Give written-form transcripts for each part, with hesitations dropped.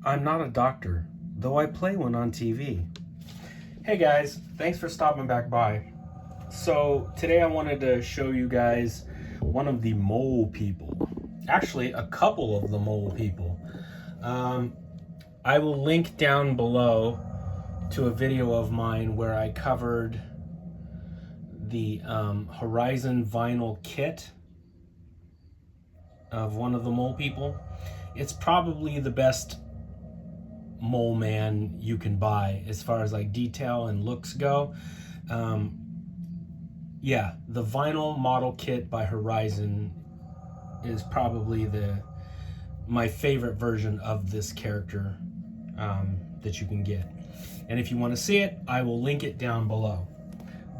I'm not a doctor, though I play one on TV. Hey guys, thanks for stopping back by. So, today I wanted to show you guys one of the mole people. Actually, a couple of the mole people. Um, I will link down below to a video of mine where I covered the Horizon vinyl kit of one of the mole people. It's probably the best mole man you can buy as far as like detail and looks go. Yeah, the vinyl model kit by Horizon is probably my favorite version of this character that you can get. And if you want to see it, I will link it down below.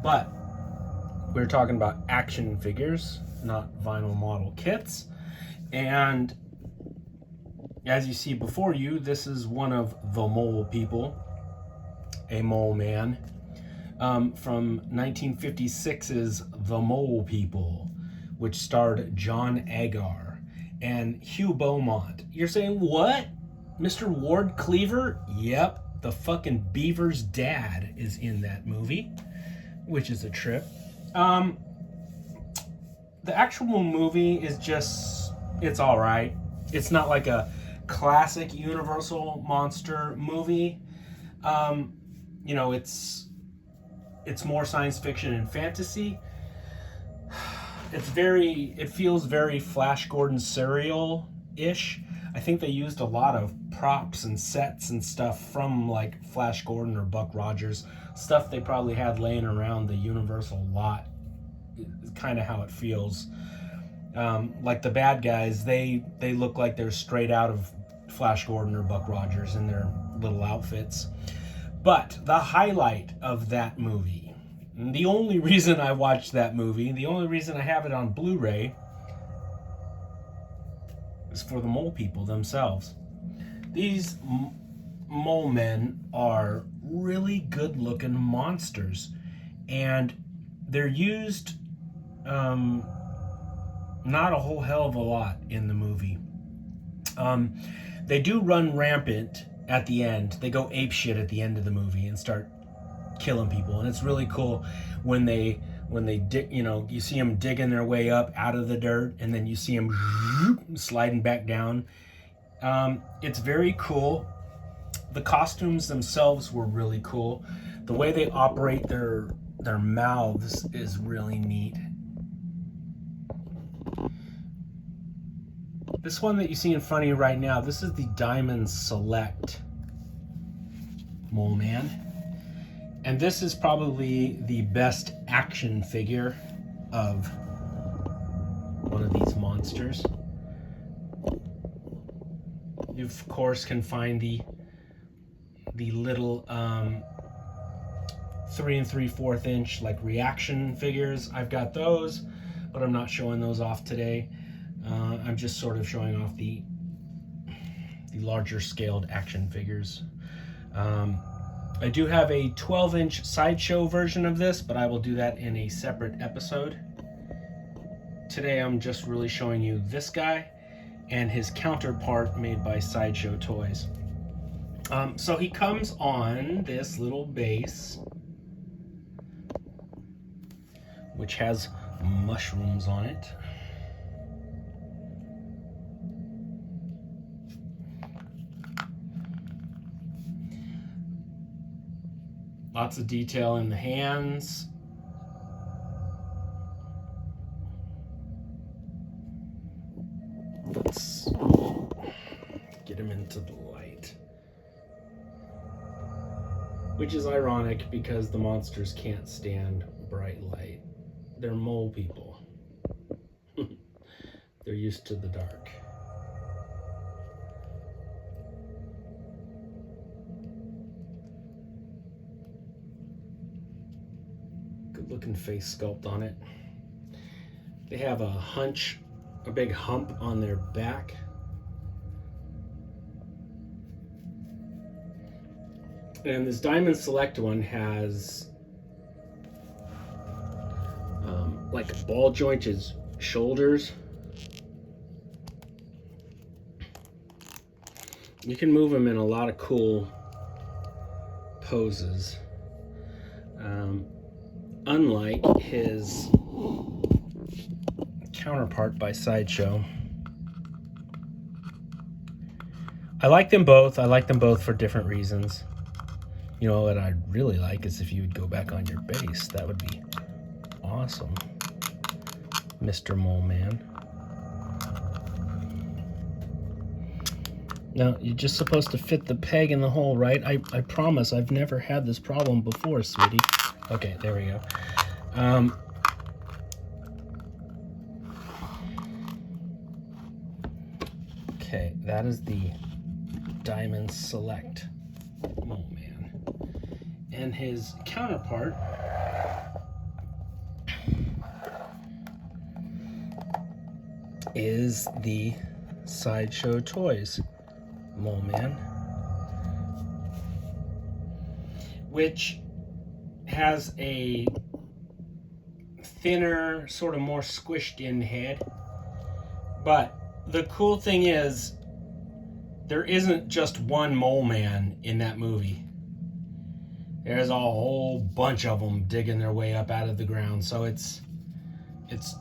But we're talking about action figures, not vinyl model kits. And as you see before you, this is one of the mole people, a mole man, from 1956's The Mole People, which starred John Agar and Hugh Beaumont. You're saying, what? Mr. Ward Cleaver? Yep, the fucking Beaver's dad is in that movie, which is a trip. The actual movie is just, it's all right. It's not like a classic Universal monster movie. You know, it's more science fiction and fantasy. It feels very Flash Gordon serial-ish. I think they used a lot of props and sets and stuff from like Flash Gordon or Buck Rogers, stuff they probably had laying around the Universal lot. It's kind of how it feels. Like the bad guys, they look like they're straight out of Flash Gordon or Buck Rogers in their little outfits. But the highlight of that movie, the only reason I watched that movie, the only reason I have it on Blu-ray, is for the mole people themselves. These mole men are really good-looking monsters, and they're used not a whole hell of a lot in the movie. They do run rampant at the end. They go apeshit at the end of the movie and start killing people, and it's really cool when they dig. You know, you see them digging their way up out of the dirt, and then you see them sliding back down. It's very cool. The costumes themselves were really cool. The way they operate their mouths is really neat. This one that you see in front of you right now, this is the Diamond Select Mole Man. And this is probably the best action figure of one of these monsters. You, of course, can find the little 3 3/4 inch like reaction figures. I've got those, but I'm not showing those off today. I'm just sort of showing off the larger scaled action figures. I do have a 12-inch sideshow version of this, but I will do that in a separate episode. Today I'm just really showing you this guy and his counterpart made by Sideshow Toys. So he comes on this little base, which has mushrooms on it. Lots of detail in the hands. Let's get him into the light. Which is ironic because the monsters can't stand bright light. They're mole people. They're used to the dark. Looking face sculpt on it. They have a big hump on their back. And this Diamond Select one has like ball jointed shoulders. You can move him in a lot of cool poses. Unlike his counterpart by Sideshow. I like them both. I like them both for different reasons. You know what I'd really like is if you would go back on your base. That would be awesome, Mr. Mole Man. Now, you're just supposed to fit the peg in the hole, right? I promise I've never had this problem before, sweetie. Okay, there we go. Okay, that is the Diamond Select Mole Man. And his counterpart is the Sideshow Toys Mole Man, which has a thinner, sort of more squished in head. But the cool thing is, there isn't just one Mole Man in that movie. There's a whole bunch of them digging their way up out of the ground. So it's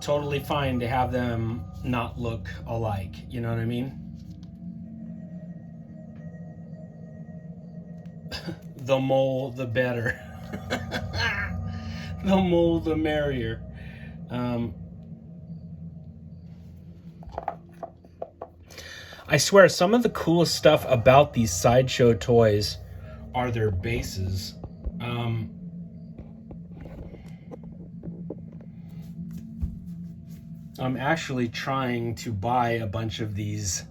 totally fine to have them not look alike. You know what I mean? The mole, the better. The mole, the merrier. I swear, some of the coolest stuff about these Sideshow toys are their bases. I'm actually trying to buy a bunch of these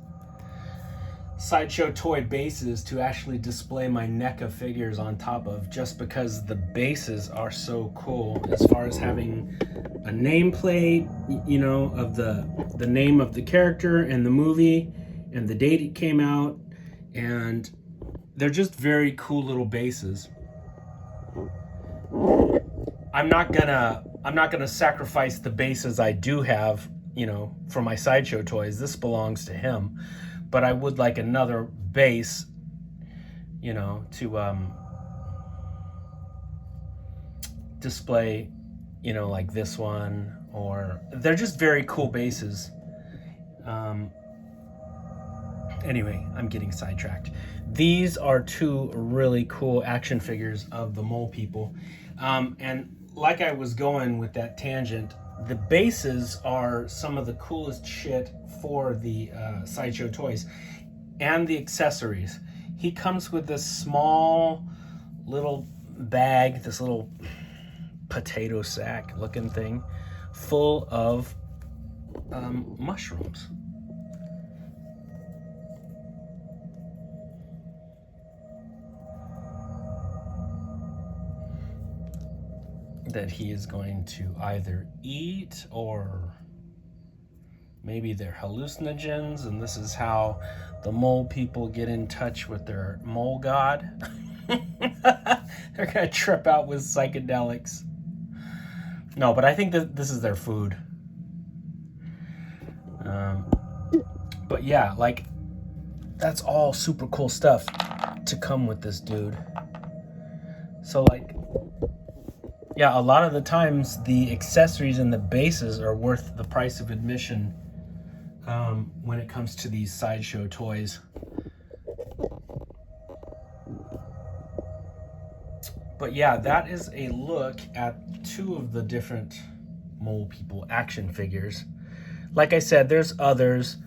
Sideshow toy bases to actually display my NECA figures on top of, just because the bases are so cool, as far as having a nameplate, you know, of the name of the character and the movie and the date it came out, and they're just very cool little bases. I'm not gonna sacrifice the bases I do have, you know, for my Sideshow toys. This belongs to him. But I would like another base, you know, to display, you know, like this one, or they're just very cool bases. Anyway, I'm getting sidetracked. These are two really cool action figures of the Mole People. And like I was going with that tangent, the bases are some of the coolest shit for the Sideshow toys, and the accessories. He comes with this small little bag, this little potato sack looking thing, full of mushrooms. That he is going to either eat, or maybe they're hallucinogens, and this is how the Mole People get in touch with their mole god. They're gonna trip out with psychedelics. No, but I think that this is their food. But yeah, like, that's all super cool stuff to come with this dude. So like, yeah, a lot of the times the accessories and the bases are worth the price of admission when it comes to these Sideshow toys. But yeah, that is a look at two of the different Mole People action figures. Like I said, there's others.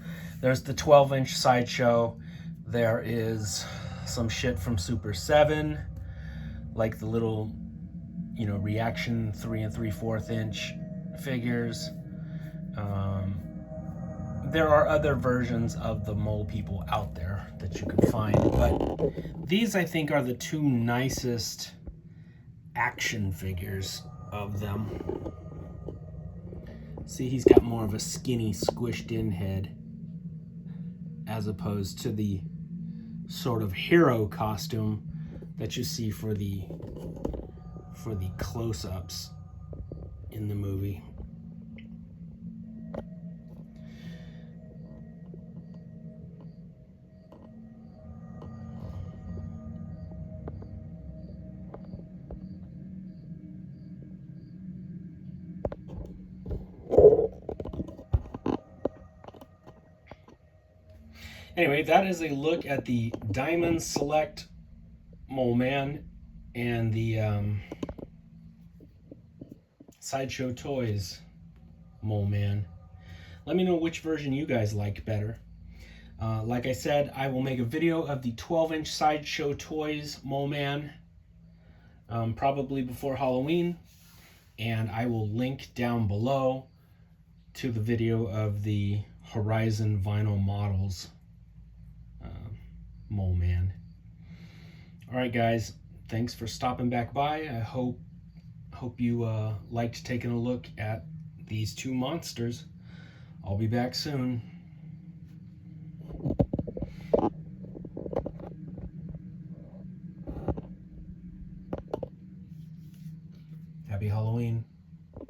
There's the 12-inch Sideshow. There is some shit from Super 7, like the little, you know, Reaction 3 3/4 inch figures. There are other versions of the Mole People out there that you can find, but these, I think, are the two nicest action figures of them. See, he's got more of a skinny, squished in head, as opposed to the sort of hero costume that you see for the close-ups in the movie. Anyway, that is a look at the Diamond Select Mole Man and the Sideshow Toys Mole Man. Let me know which version you guys like better. Like I said, I will make a video of the 12-inch Sideshow Toys Mole Man probably before Halloween, and I will link down below to the video of the Horizon Vinyl Models Mole Man. Alright guys, thanks for stopping back by. I hope you liked taking a look at these two monsters. I'll be back soon. Happy Halloween.